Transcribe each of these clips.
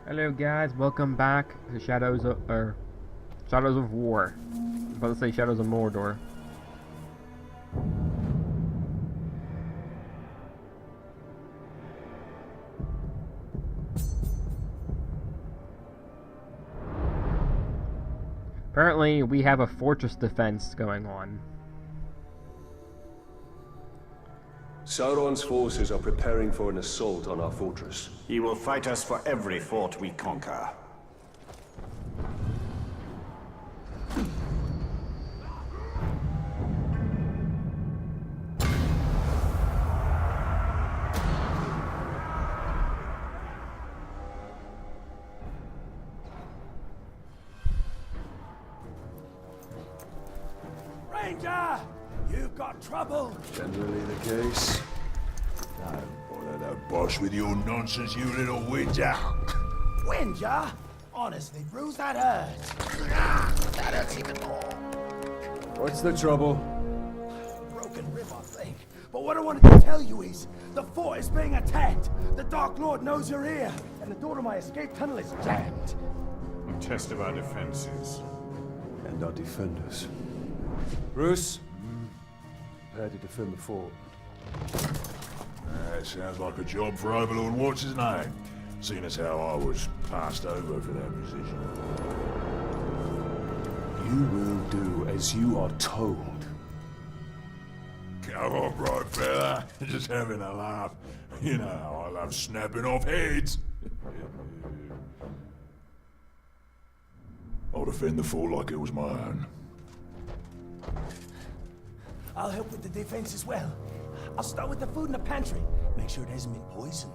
Hello guys, welcome back to Shadows of War. I'm about to say Shadows of Mordor. Apparently, we have a fortress defense going on. Sauron's forces are preparing for an assault on our fortress. He will fight us for every fort we conquer. Ranger! You've got trouble! Generally the case. Don't bother the boss with your nonsense, you little whinger. Whinger? Honestly, Bruz, that hurts. That hurts even more. What's the trouble? Broken rib, I think. But what I wanted to tell you is, the fort is being attacked. The Dark Lord knows you're here, and the door to my escape tunnel is jammed. A test of our defenses. And our defenders. Bruce? Prepare to defend the fort. That sounds like a job for Overlord what's his name, seeing as how I was passed over for that position. You will do as you are told. Come on, right fella, just having a laugh. You know how I love snapping off heads. I'll defend the fort like it was my own. I'll help with the defense as well. I'll start with the food in the pantry. Make sure it hasn't been poisoned.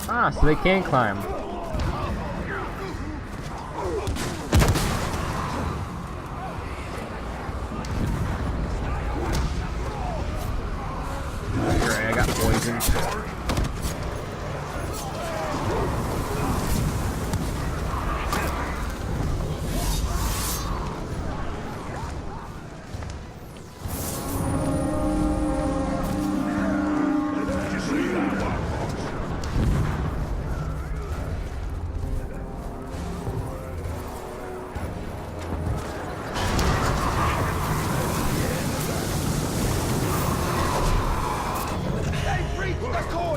Ah, so they can climb. Great, I got poisoned. The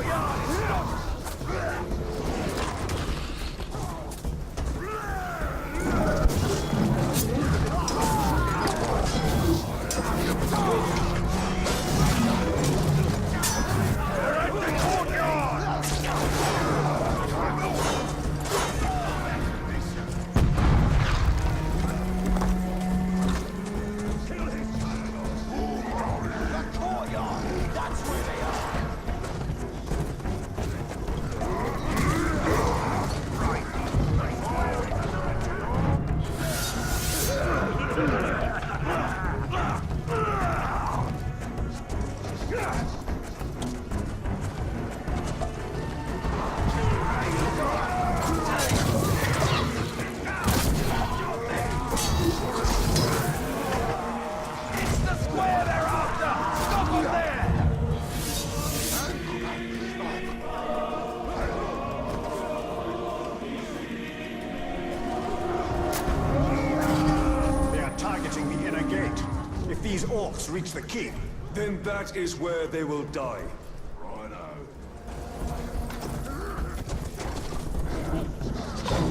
orcs reach the keep. Then that is where they will die.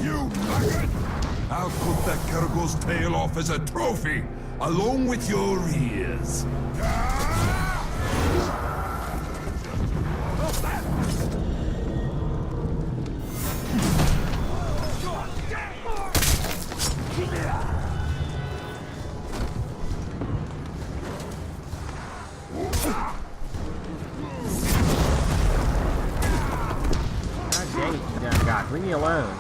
You maggot! I'll cut that Kergul's tail off as a trophy, along with your ears. God dang it, you damn god. Leave me alone.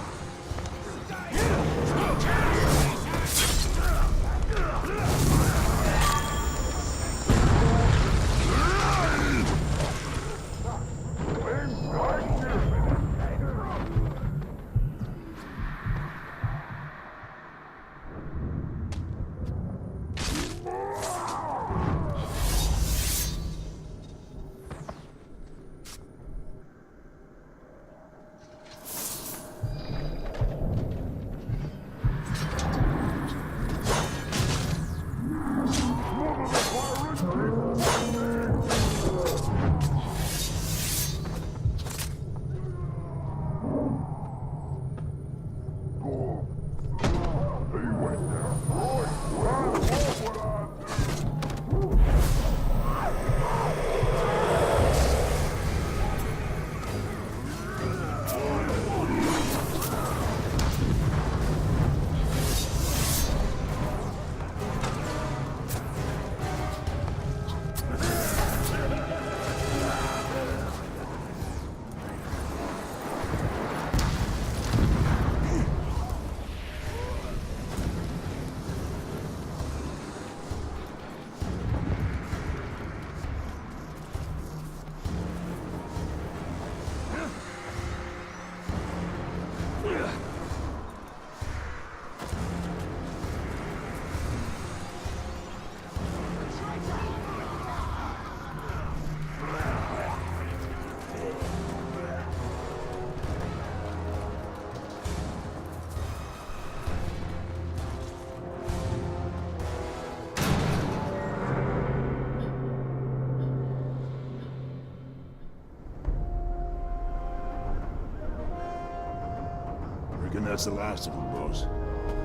Reckon that's the last of them, boss.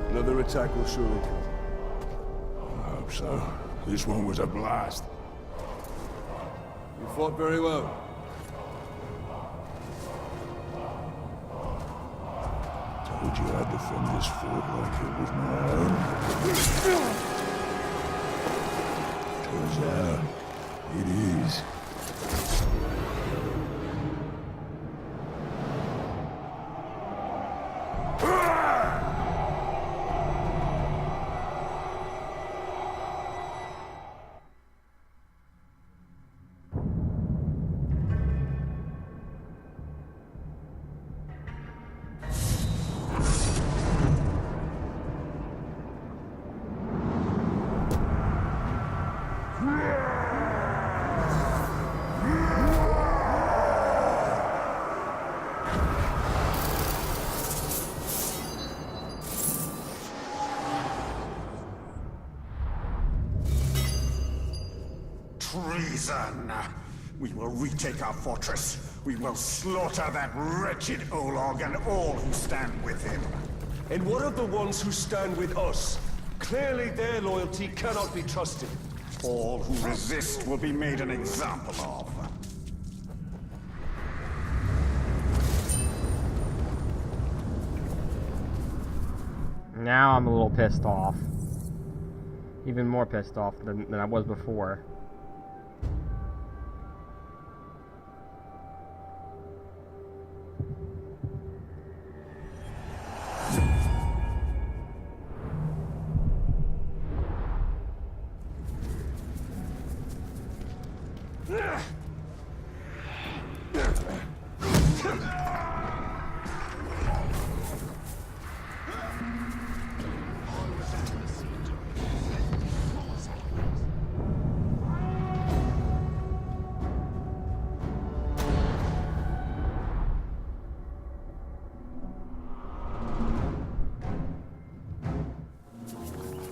Another attack will surely come. I hope so. This one was a blast. You fought very well. Told you I'd defend this fort like it was my own. Turns out, it is. Treason! We will retake our fortress. We will slaughter that wretched Olog and all who stand with him. And what of the ones who stand with us? Clearly their loyalty cannot be trusted. All who resist will be made an example of. Now I'm a little pissed off. Even more pissed off than I was before.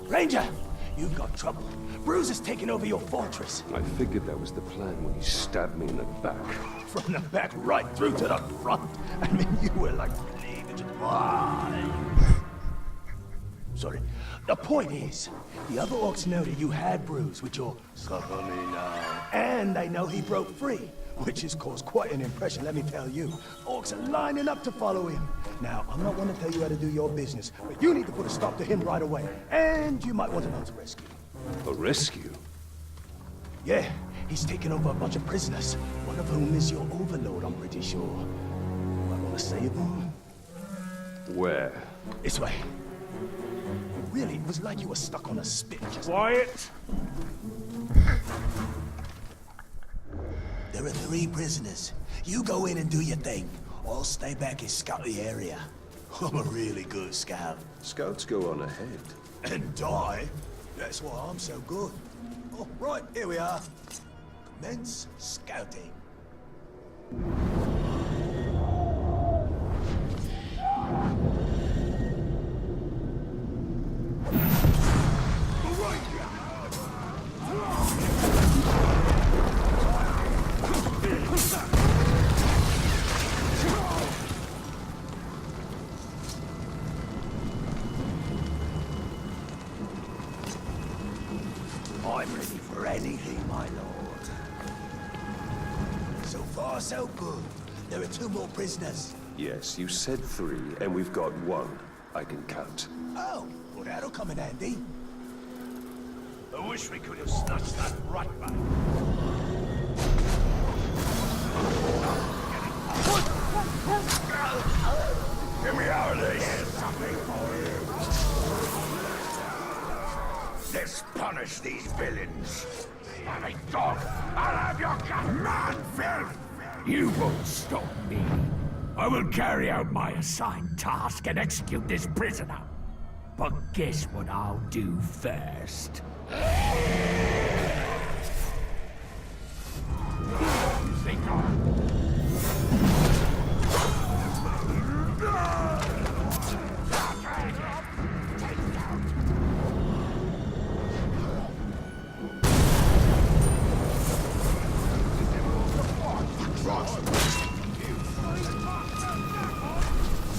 Ranger, you've got trouble. Bruz is taking over your fortress. I figured that was the plan when you stabbed me in the back. From the back right through to the front. I mean, you were like leaving to Sorry. The point is, the other orcs know that you had Bruz with your suffer me now. And they know he broke free, which has caused quite an impression, let me tell you. Orcs are lining up to follow him. Now, I'm not one to tell you how to do your business, but you need to put a stop to him right away. And you might want to know to rescue. A rescue? Yeah, he's taken over a bunch of prisoners, one of whom is your overlord, I'm pretty sure. You might want to save them. Where? This way. Really, it was like you were stuck on a spit. Quiet! There are 3 prisoners. You go in and do your thing. I'll stay back and scout the area. I'm a really good scout. Scouts go on ahead. And die? That's why I'm so good. Oh, right, here we are. Commence scouting. I'm ready for anything, my lord. So far, so good. There are 2 more prisoners. Yes, you said 3, and we've got 1. I can count. Oh, well, that'll come in handy. I wish we could have snatched that rat back. Get me out of this! Here's something for you. Let's punish these villains. Hey, dog, I'll have your gun, man, filth! You won't stop me. I will carry out my assigned task and execute this prisoner. But guess what I'll do first?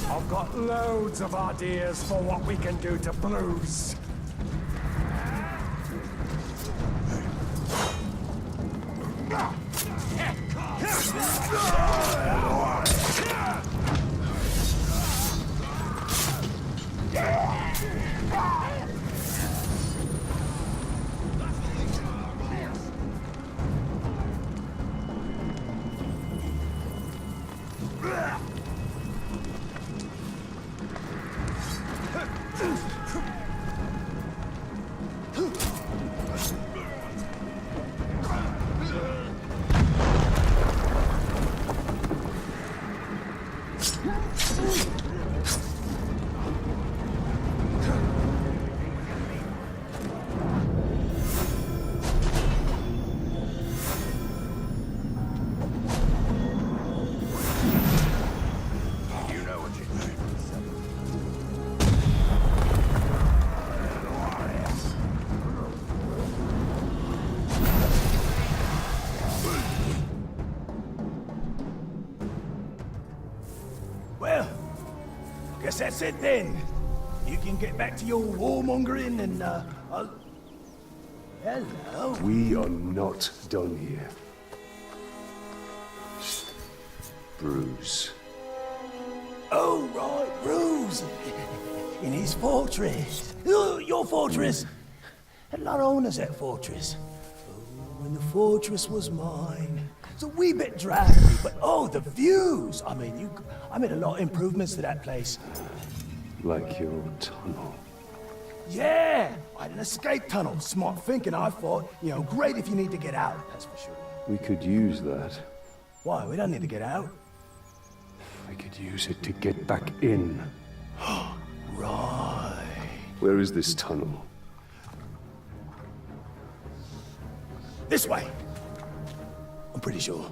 I've got loads of ideas for what we can do to Bruz. Well, guess that's it then. You can get back to your warmongering and, Hello? We are not done here. Bruz. Oh, right, Bruz. In his fortress. Your fortress. Had a lot of owners, that fortress. Oh, and the fortress was mine. It's a wee bit drafty, but oh, the views! I mean, I made a lot of improvements to that place. Like your tunnel. Yeah! I had an escape tunnel. Smart thinking, I thought. You know, great if you need to get out, that's for sure. We could use that. Why? We don't need to get out. We could use it to get back in. Right. Where is this tunnel? This way. I'm pretty sure.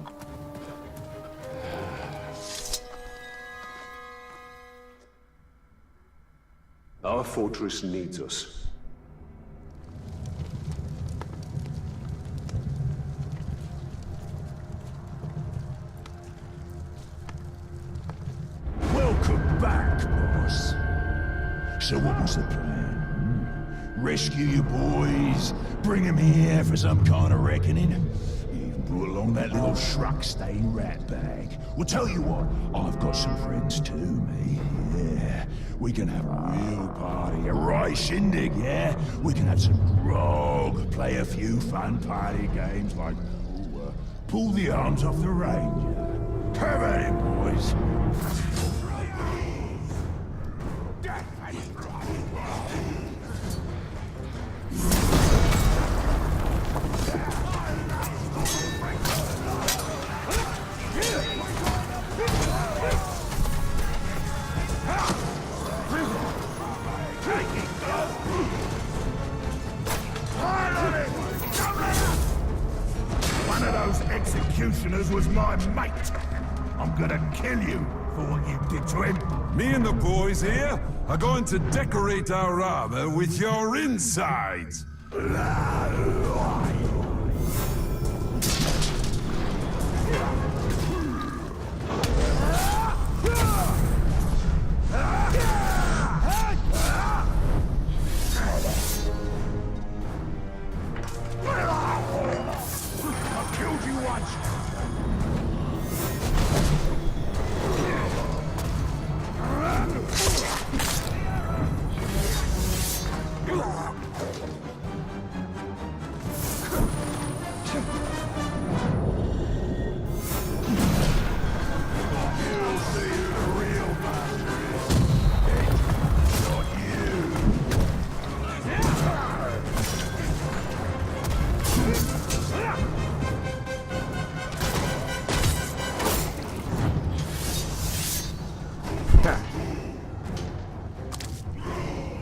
Our fortress needs us. boss. So what was the plan? Rescue your boys? Bring them here for some kind of reckoning? You even brought along that little shrug-stained rat bag. Well, tell you what, I've got some friends too, me. Yeah, we can have a real party, a right shindig, yeah? We can have some grog, play a few fun party games like pull the arms off the ranger. Have at it, boys. One of those executioners was my mate. I'm gonna kill you for what you did to him. Me and the boys here are going to decorate our armor with your insides. I killed you once.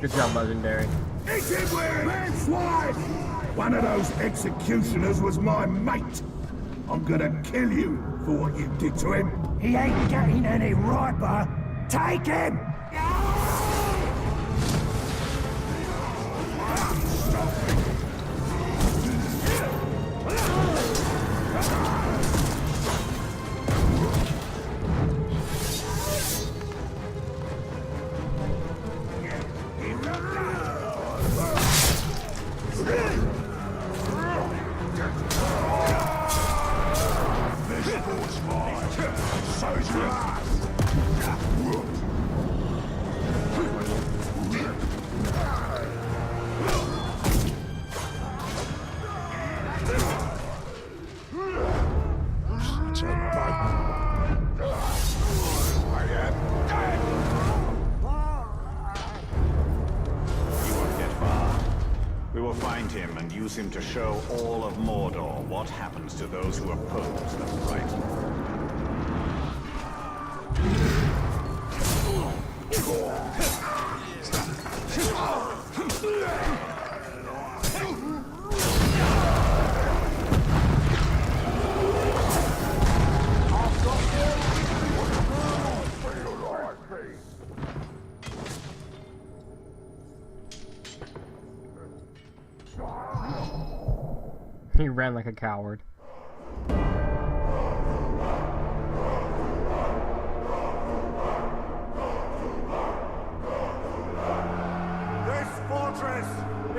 Good job, Legendary. Eat him where man's life! One of those executioners was my mate. I'm gonna kill you for what you did to him. He ain't getting any riper. Take him! Find him and use him to show all of Mordor what happens to those who oppose the right. He ran like a coward. This fortress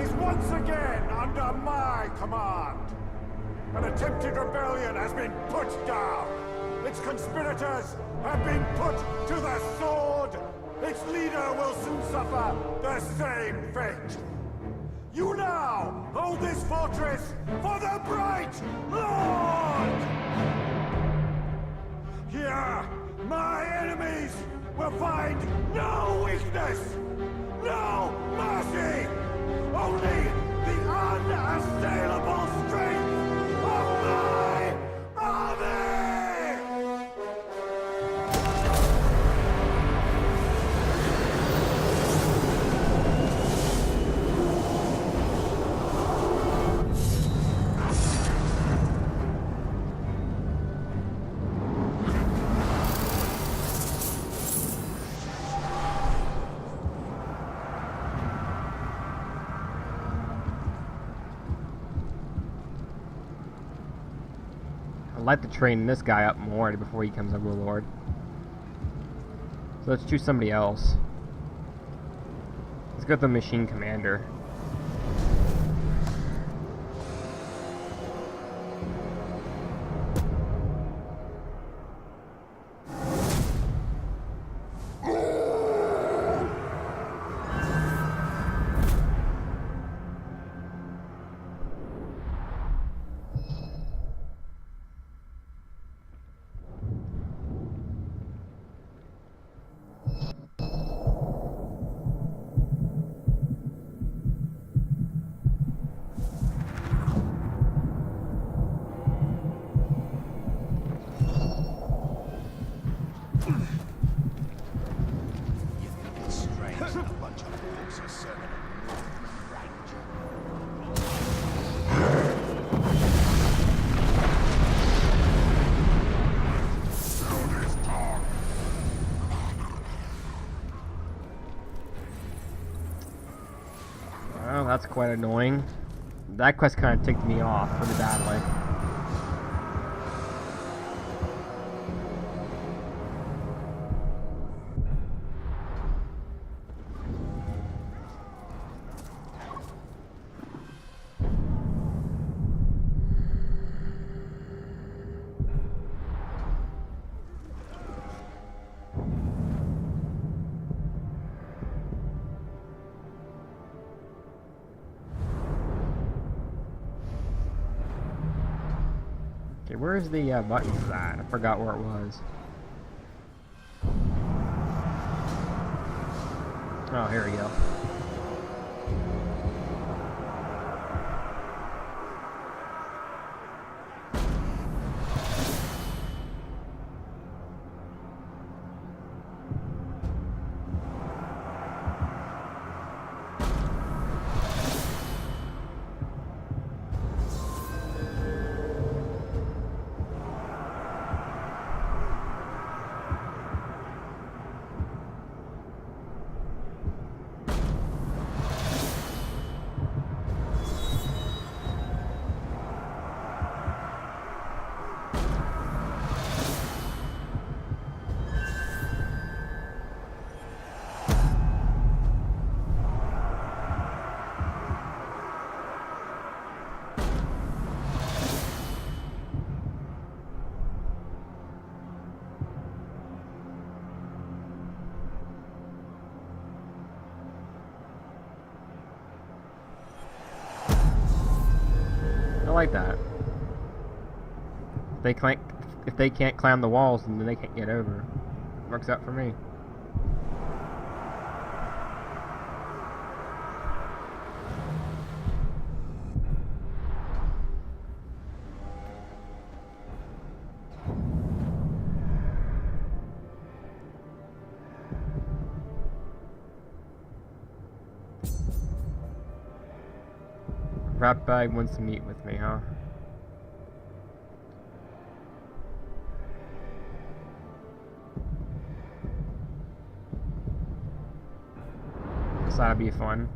is once again under my command. An attempted rebellion has been put down. Its conspirators have been put to the sword. Its leader will soon suffer the same fate. You now hold this fortress for the Bright Lord! Here, my enemies will find no weakness, no mercy, only the unassailable strength of my army! I'd like to train this guy up more before he becomes a warlord. So let's choose somebody else. Let's go with the machine commander. Well, that's quite annoying. That quest kind of ticked me off pretty badly. Okay, where's the button for that? I forgot where it was. Oh, here we go. I like that. If they can't climb the walls, then they can't get over. Works out for me. Rat bag wants to meet with me, huh? Guess that'll be fun.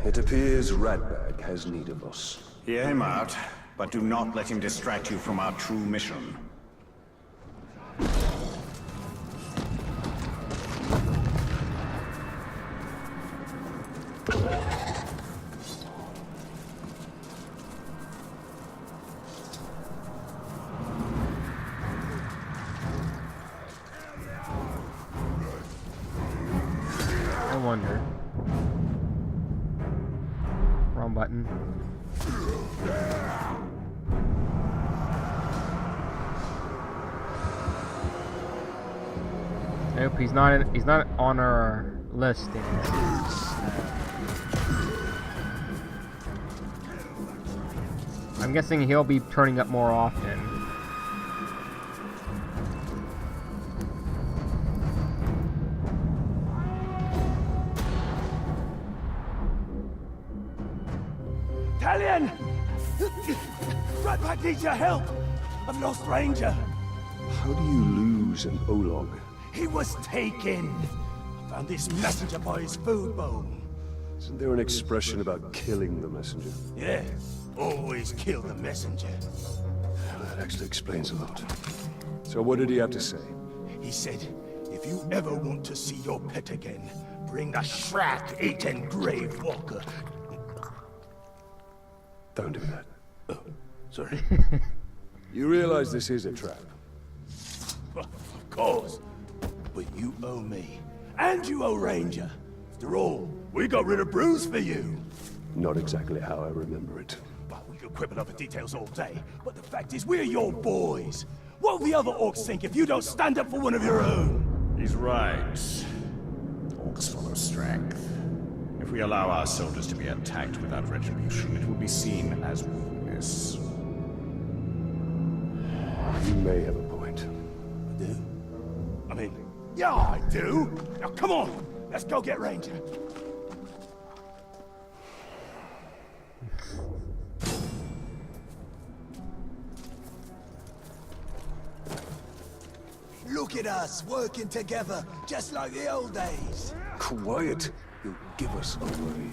It appears Ratbag has need of us. Hear him out, but do not let him distract you from our true mission. I wonder. Wrong button. Nope, he's not on our listing. I'm guessing he'll be turning up more often. Talion! Ratbag needs your help! I've lost Ranger. How do you lose an Olog? He was taken. I found this messenger by his food bowl. Isn't there an expression about killing the messenger? Yeah, always kill the messenger. Well, that actually explains a lot. So what did he have to say? He said If you ever want to see your pet again, bring the Shrek-eating grave walker. Don't do that. Oh, sorry. You realize this is a trap? Of course. But you owe me. And you owe Ranger. After all, we got rid of Bruz for you. Not exactly how I remember it. Well, we could quibble over details all day, but the fact is we're your boys. What will the other orcs think if you don't stand up for one of your own? He's right. Orcs follow strength. If we allow our soldiers to be attacked without retribution, it will be seen as weakness. You may have a point. I do? I mean, yeah, I do! Now come on! Let's go get Ranger! Look at us, working together, just like the old days. Quiet! You'll give us away.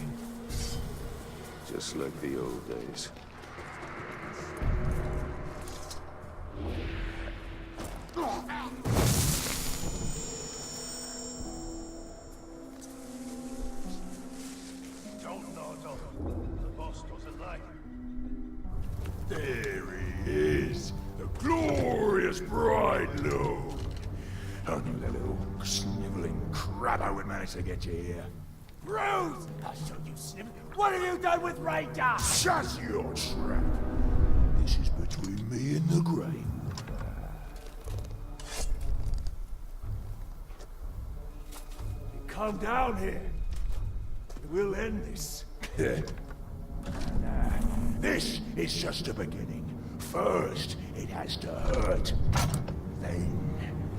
Just like the old days. There he is, the glorious bride load. Only the little sniveling crabber would manage to get you here. Bruz! I'll show you, Snip. What have you done with Ranger? Shut your trap. This is between me and the grave. Come down here. We'll end this. This is just a beginning. First, it has to hurt. Then,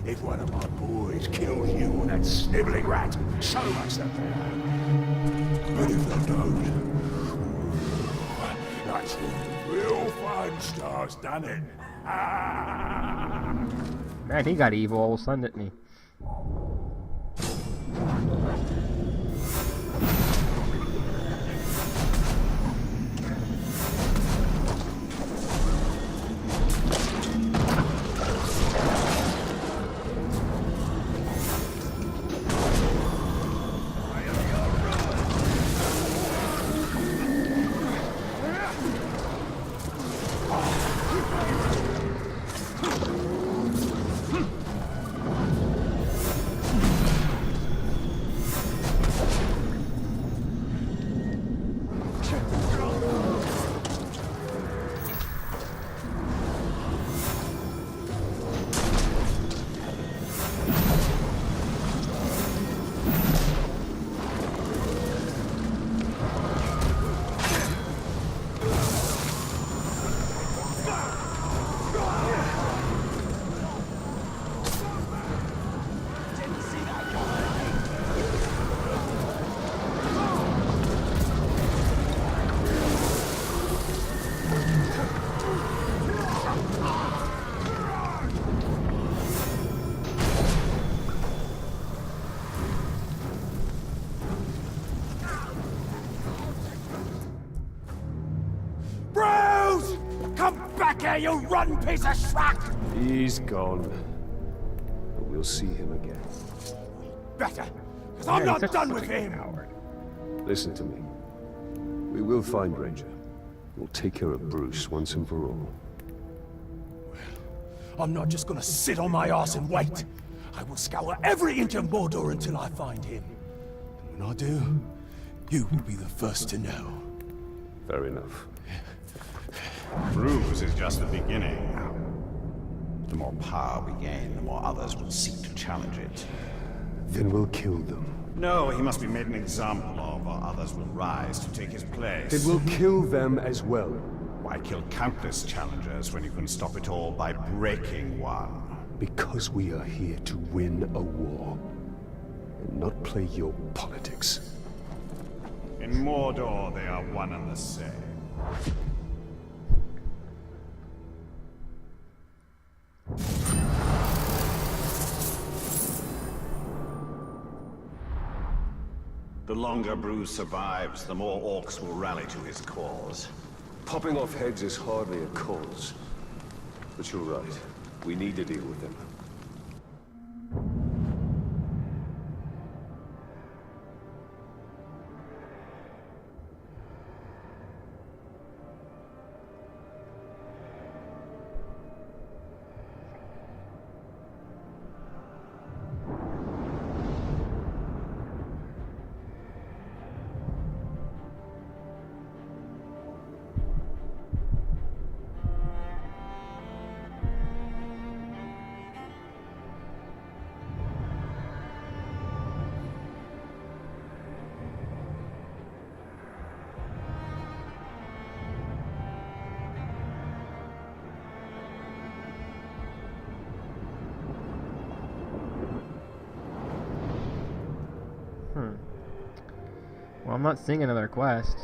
if one of my boys kills you or that sniveling rat, so much the better. But if they don't, that's when real fun starts, done it? Man, he got evil all of a sudden, didn't he? Okay, you rotten piece of schmuck! He's gone. But we'll see him again. Better, because I'm not done with him! Listen to me. We will find Ranger. We'll take care of Bruz once and for all. Well, I'm not just gonna sit on my ass and wait. I will scour every inch of Mordor until I find him. And when I do, you will be the first to know. Fair enough. Bruz is just the beginning. The more power we gain, the more others will seek to challenge it. Then we'll kill them. No, he must be made an example of, or others will rise to take his place. Then we'll kill them as well. Why kill countless challengers when you can stop it all by breaking one? Because we are here to win a war, and not play your politics. In Mordor, they are one and the same. The longer Bruz survives, the more orcs will rally to his cause. Popping off heads is hardly a cause. But you're right. We need to deal with them. Well, I'm not seeing another quest.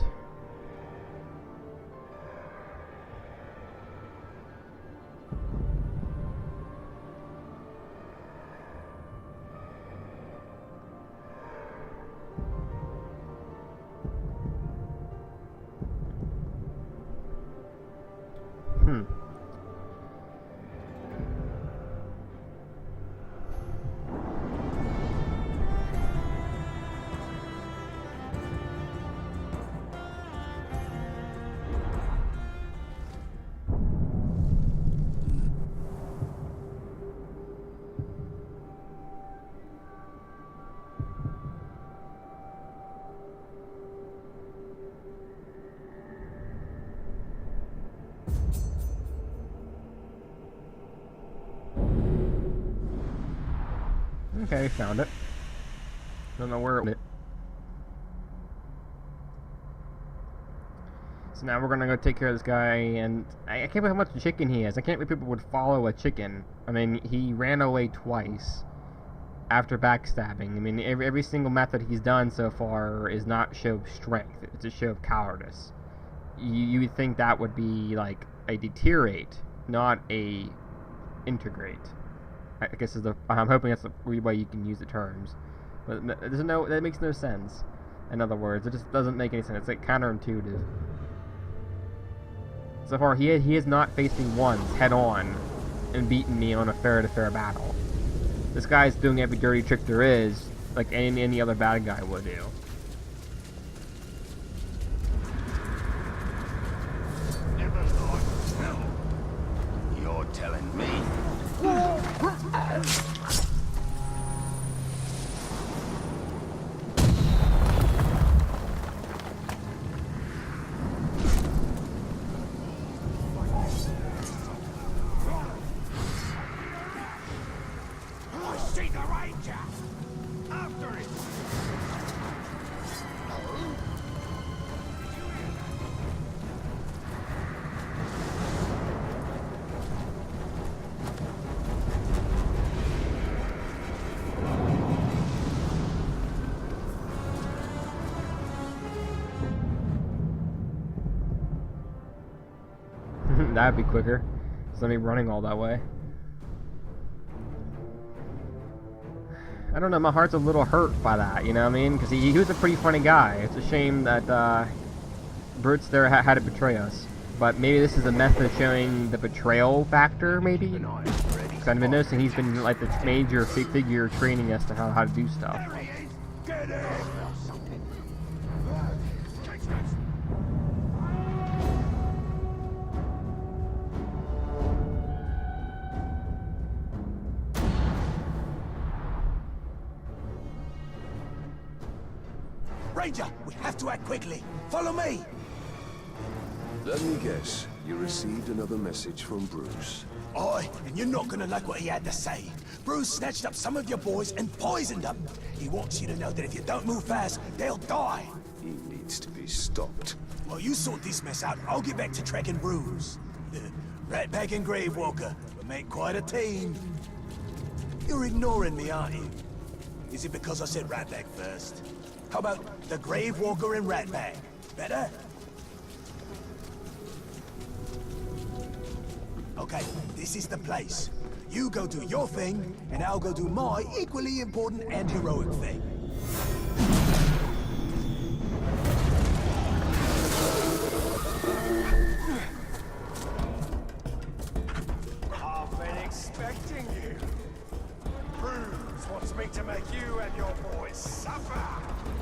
Okay, found it. Don't know where it went. So now we're gonna go take care of this guy, and I can't believe how much chicken he has. I can't believe people would follow a chicken. I mean, he ran away twice after backstabbing. I mean, every single method he's done so far is not show of strength. It's a show of cowardice. You would think that would be like a deteriorate, not a integrate. I guess I'm hoping that's the way you can use the terms, but that makes no sense. In other words, it just doesn't make any sense. It's like counterintuitive. So far, he has not faced me once head on and beaten me on a fair-to-fair battle. This guy's doing every dirty trick there is, like any other bad guy would do. Never thought. No. You're telling me. I see the Ranger! After it! That'd be quicker. Instead of me running all that way. I don't know, my heart's a little hurt by that, you know what I mean? Because he was a pretty funny guy. It's a shame that Bruz there had to betray us. But maybe this is a method showing the betrayal factor, maybe? Because I've been noticing he's been like the major figure training us to how to do stuff. Get in! Ranger, we have to act quickly. Follow me. Let me guess. You received another message from Bruz. Aye, and you're not gonna like what he had to say. Bruz snatched up some of your boys and poisoned them. He wants you to know that if you don't move fast, they'll die. He needs to be stopped. Well, you sort this mess out, I'll get back to tracking Bruz. Ratbag and Gravewalker will make quite a team. You're ignoring me, aren't you? Is it because I said Ratbag first? How about the Gravewalker and Ratbag? Better? Okay, this is the place. You go do your thing, and I'll go do my equally important and heroic thing. I've been expecting you. Bruz wants me to make you and your boys suffer.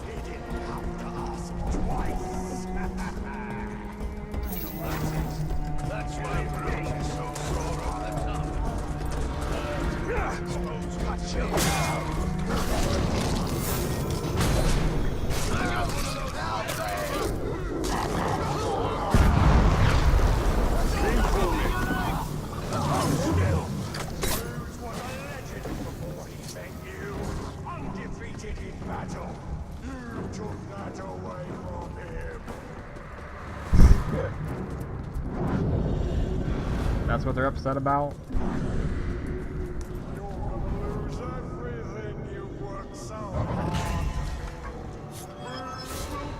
He didn't have to ask twice. That's why Bruz is so sore on the top. Got you now. I got one of those out there. Bruz was a legend before he met you. Undefeated in battle. You took that away from him. That's what they're upset about? You're gonna lose everything you worked so hard. Bruz will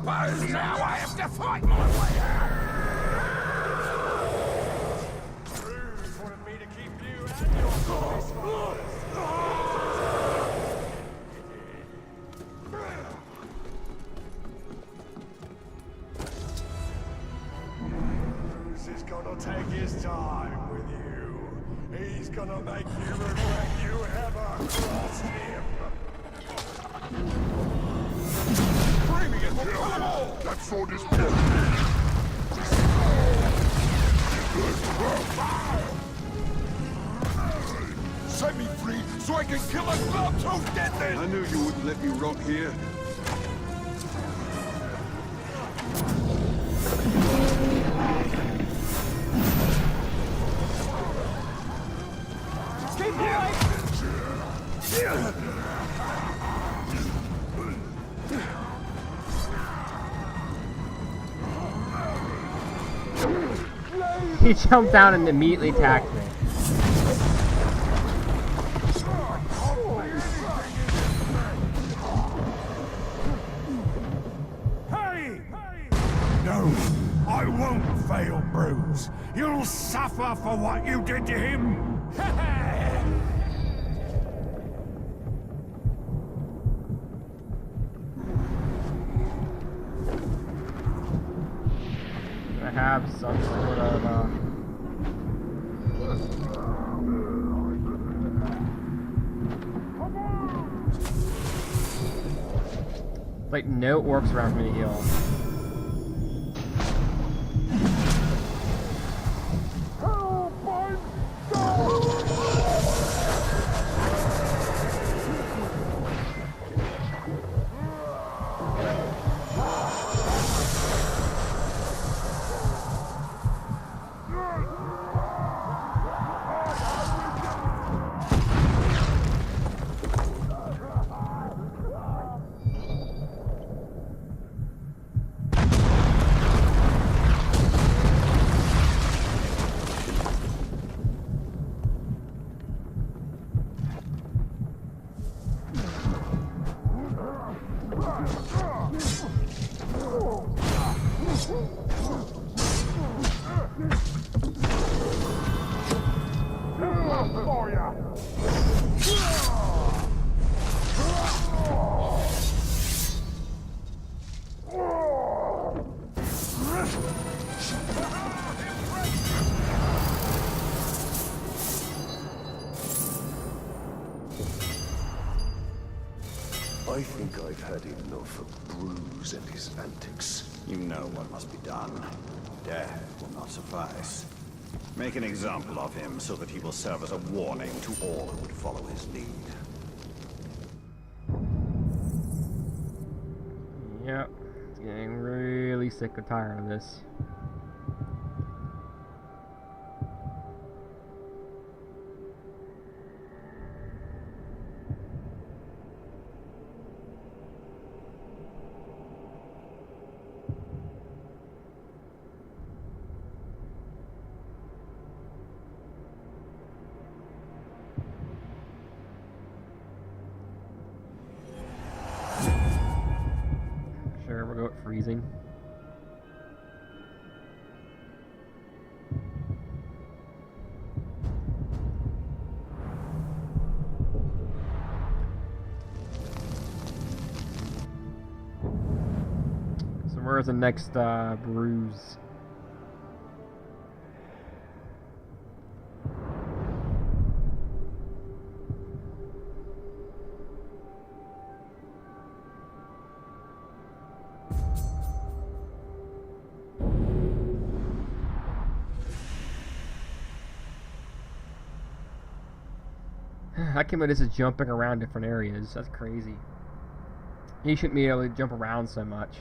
suppose now I have to fight my way out. Bruz wanted me to keep you and your voice Bruz is gonna take his time with you. He's gonna make you regret you ever crossed him. Framing it, we'll kill them all! That sword is pierced. Set me free so I can kill a blob-toad dead then! I knew you wouldn't let me rot here. He jumped down and immediately attacked me. Hey! No, I won't fail, Bruz. You'll suffer for what you did to him. I have some sort of like no orcs around for me to heal. I think I've had enough of Bruz and his antics. You know what must be done. Death will not suffice. Make an example of him so that he will serve as a warning to all who would follow his lead. Yep, it's getting really sick and tired of this. Sure, we'll go with freezing. So where's the next Bruz? I can't believe this is jumping around different areas. That's crazy. You shouldn't be able to jump around so much.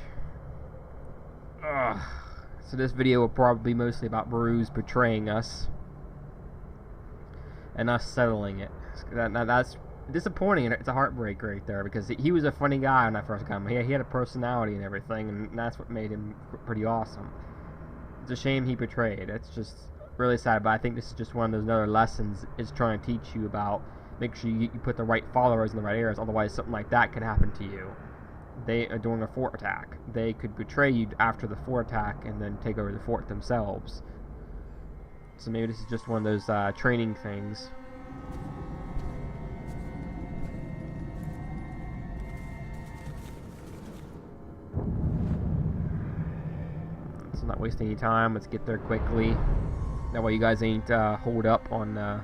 Ugh. So this video will probably be mostly about Bruz betraying us. And us settling it. That's disappointing. It's a heartbreak right there. Because he was a funny guy when I first got him. He had a personality and everything. And that's what made him pretty awesome. It's a shame he betrayed. It's just really sad. But I think this is just one of those other lessons it's trying to teach you about. Make sure you put the right followers in the right areas, otherwise something like that could happen to you. during a fort attack. They could betray you after the fort attack and then take over the fort themselves. So maybe this is just one of those training things. So not wasting any time. Let's get there quickly. That way you guys ain't hold up on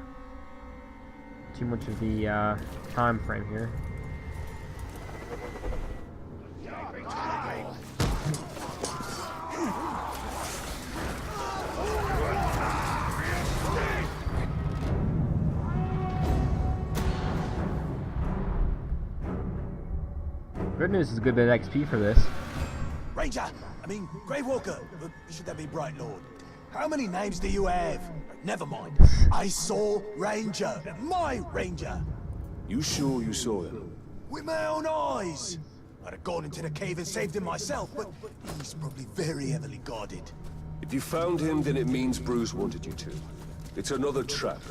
too much of the time frame here. Good news is a good bit of XP for this. Ranger! Grave Walker! Should that be Bright Lord? How many names do you have? Never mind. I saw Ranger. My Ranger! You sure you saw him? With my own eyes! I'd have gone into the cave and saved him myself, but he's probably very heavily guarded. If you found him, then it means Bruz wanted you to. It's another trap.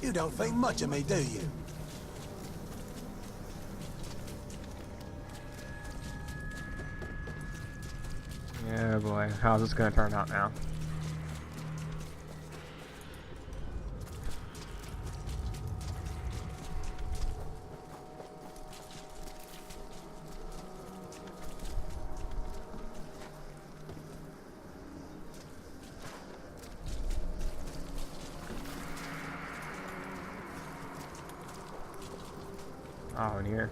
You don't think much of me, do you? Yeah, boy. How's this gonna turn out now? Oh, in here.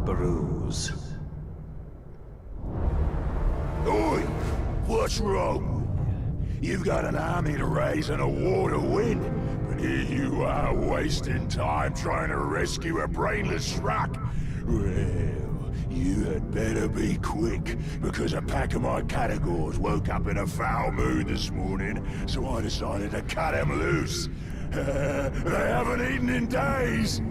Bruz. Oi! What's wrong? You've got an army to raise and a war to win, but here you are wasting time trying to rescue a brainless schmuck. Well, you had better be quick, because a pack of my categories woke up in a foul mood this morning, so I decided to cut them loose. They haven't eaten in days.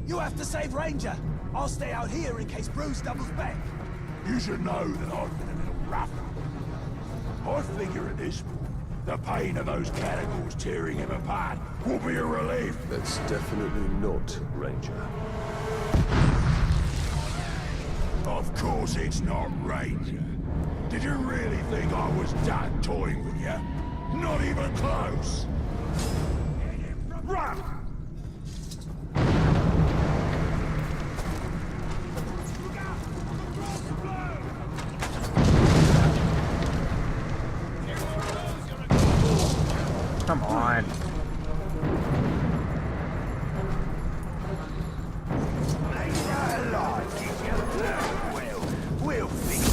You have to save Ranger. I'll stay out here in case Bruz doubles back. You should know that I've been a little rough. I figure at this point, the pain of those categories tearing him apart will be a relief. That's definitely not Ranger. Of course it's not Ranger. Did you really think I was done toying with you? Not even close. Run! Come on. We'll fix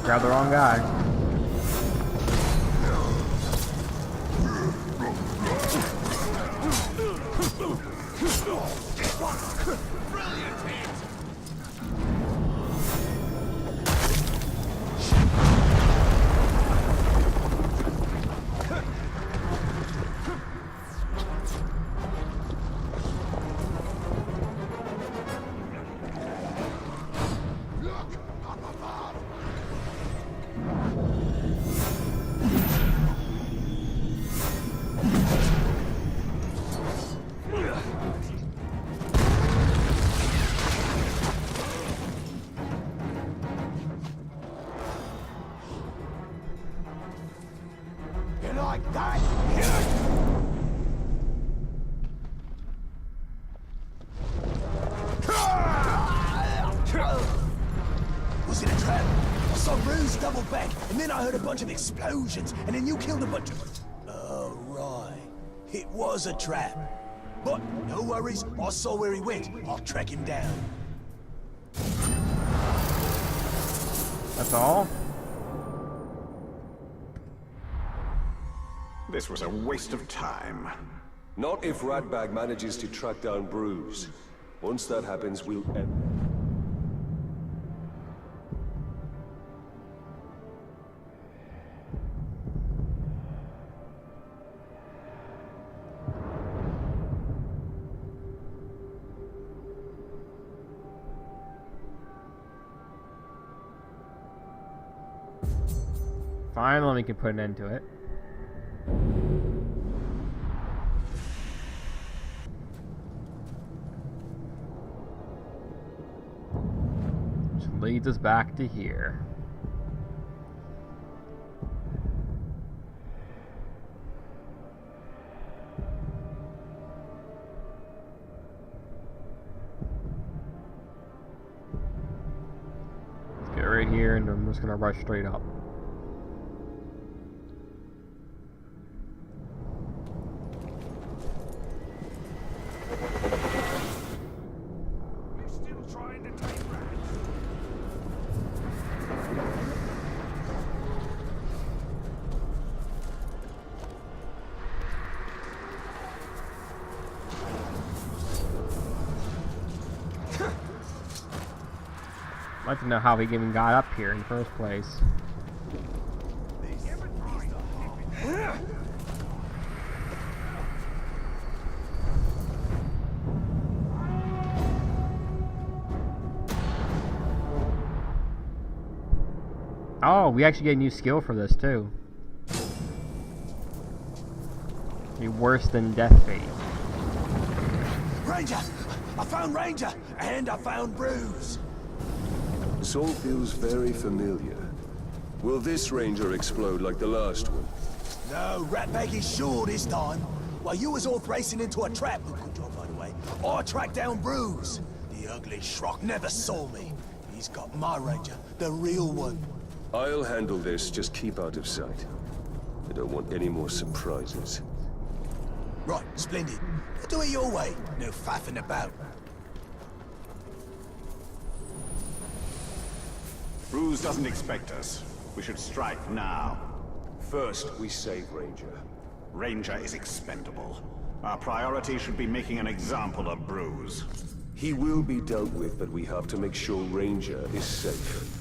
Grab the wrong guy. like that? Was it a trap? I saw Bruz double back, and then I heard a bunch of explosions, and then you killed a bunch of... Oh, right. It was a trap. But no worries, I saw where he went. I'll track him down. That's all? This was a waste of time. Not if Ratbag manages to track down Bruz. Once that happens, we'll end. Finally, we can put an end to it. Which leads us back to here. Let's get right here, and I'm just gonna rush straight up. I'd like to know how he even got up here in the first place. Oh, we actually get a new skill for this too. Be worse than Death Fate. Ranger! I found Ranger! And I found Bruz! This all feels very familiar. Will this ranger explode like the last one? No, Ratbag is sure this time. While you was off racing into a trap, good job by the way, I tracked down Bruz. The ugly schrock never saw me. He's got my ranger, the real one. I'll handle this, just keep out of sight. I don't want any more surprises. Right, splendid. Do it your way, no faffing about. Bruz doesn't expect us. We should strike now. First, we save Ranger. Ranger is expendable. Our priority should be making an example of Bruz. He will be dealt with, but we have to make sure Ranger is safe.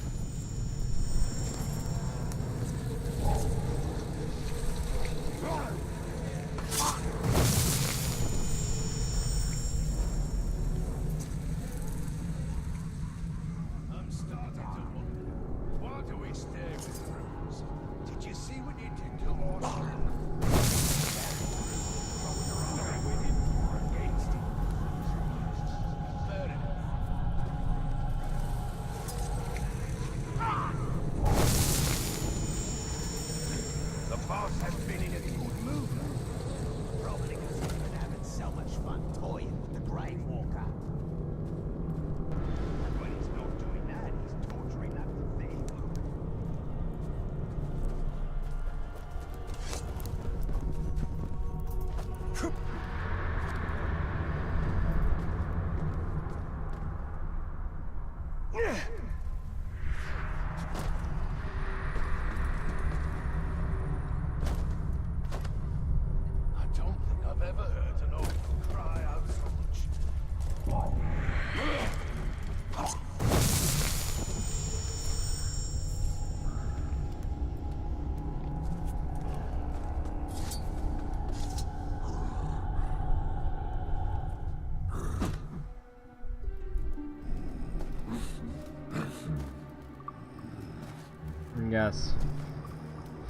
Yes.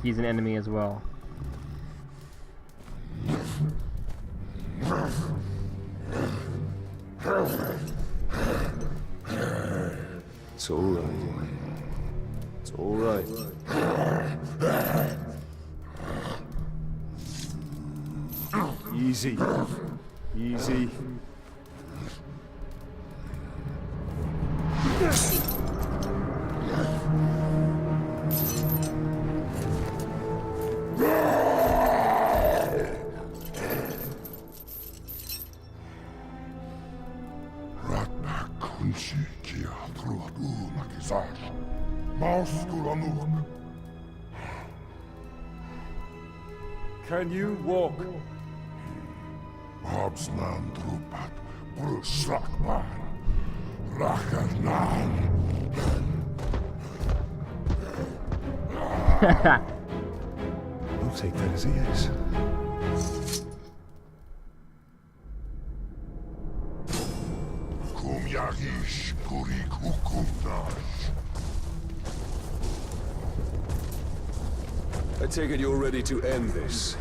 He's an enemy as well. It's all right. It's all right. Easy. Easy. Can you walk? Abslan trupat, Bruz Rakman, Rakarnan. We'll take that as a yes. Kum yagish kurik hukumdash. I take it you're ready to end this.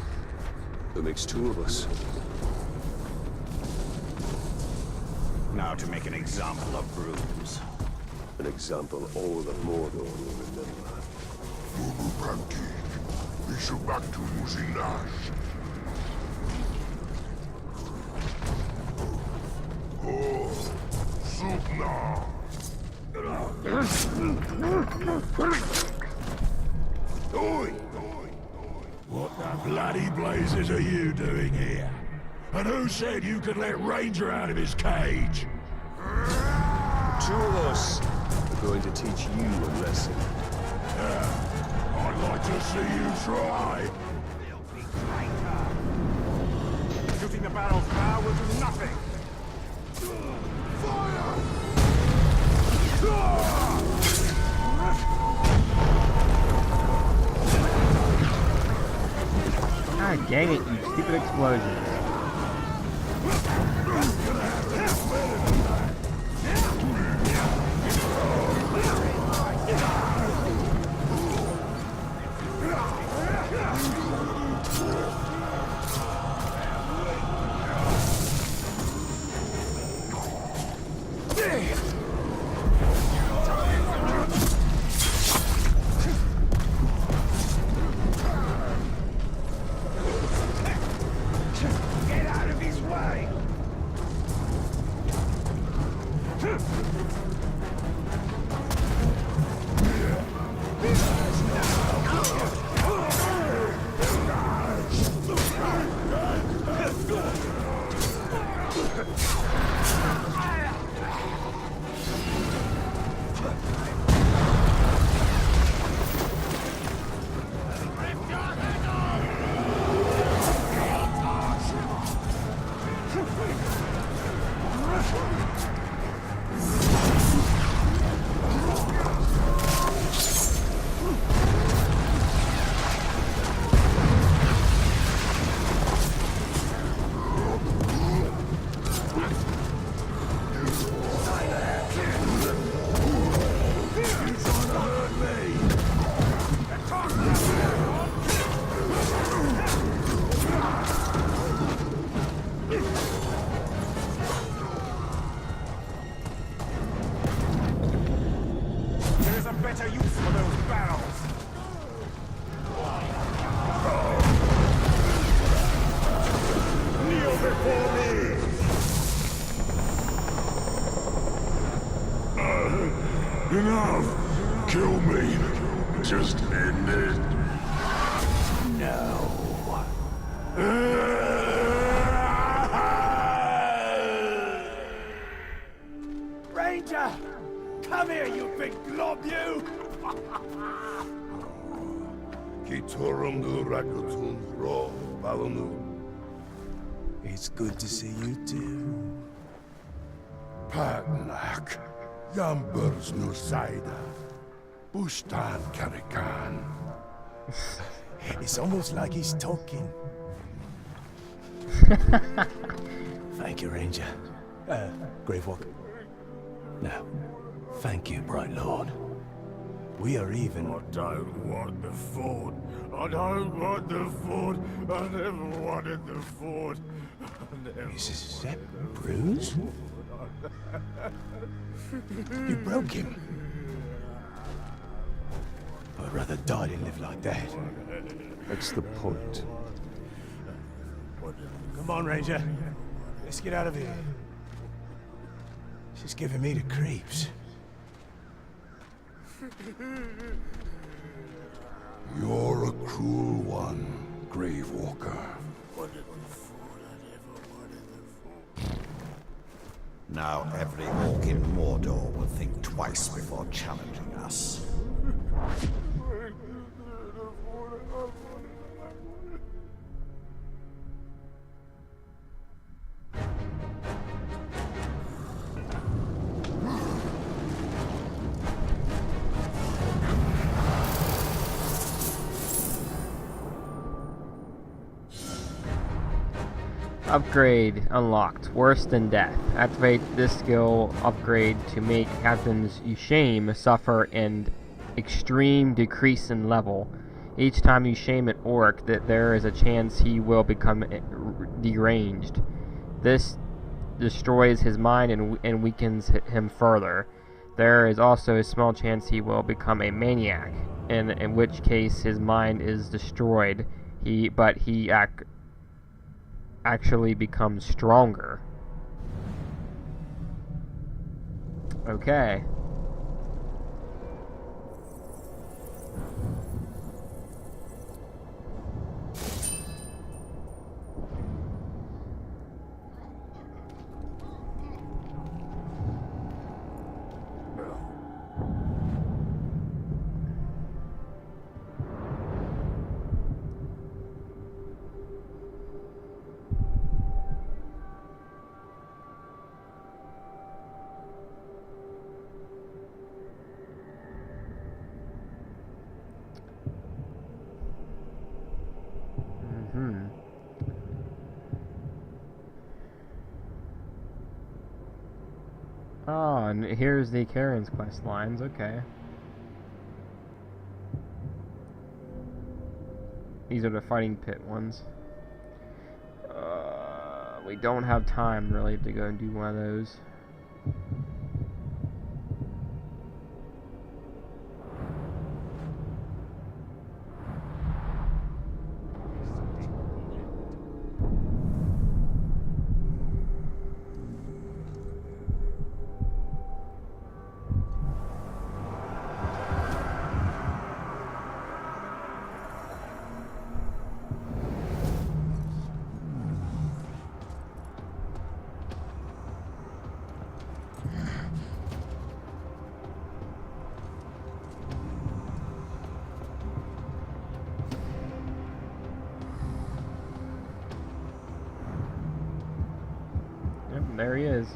That makes two of us. Now to make an example of Bruz. An example all the Mordor will remember. Branki, Bishubatu Muzilash. Oh, Supna. Oi! What the bloody blazes are you doing here? And who said you could let Ranger out of his cage? Two of us are going to teach you a lesson. I'd like to see you try. Shooting the barrels now will do nothing. God dang it, you stupid explosion. Get out of his way! There is a better use for those barrels. Kneel before me! Enough! Kill me! Just end it. No. Ranger! Come here, you big glob, you! It's good to see you too. Padnak, Yambers Nusaida, Bustan Karikan. It's almost like he's talking. Thank you, Ranger. Gravewalker. No. Thank you, Bright Lord. We are even. I don't want the fort. I don't want the fort. I never wanted the fort. Is that Bruz? You broke him. I'd rather die than live like that. That's the point. Come on, Ranger. Let's get out of here. She's giving me the creeps. You're a cruel one, Gravewalker. Now every orc in Mordor will think twice before challenging us. Upgrade unlocked. Worse than death. Activate this skill upgrade to make Captain's Shame suffer an extreme decrease in level. each time you shame an orc, that there is a chance he will become deranged. This destroys his mind and weakens him further. There is also a small chance he will become a maniac, in which case his mind is destroyed. He actually becomes stronger. Okay. Oh, and here's the Karen's quest lines, okay. These are the fighting pit ones. We don't have time, really, to go and do one of those. There he is.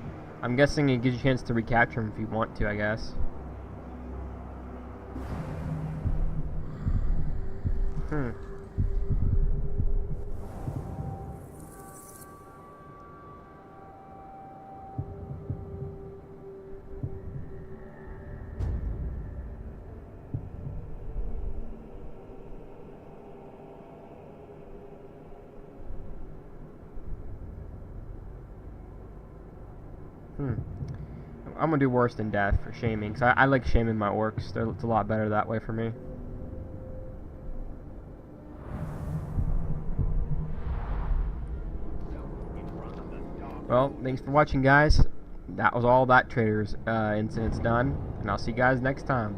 I'm guessing it gives you a chance to recapture him if you want to, I guess. I'm gonna do worse than death for shaming, because I like shaming my orcs. It's a lot better that way for me. Well, thanks for watching, guys. That was all that Trader's incident's done, and I'll see you guys next time.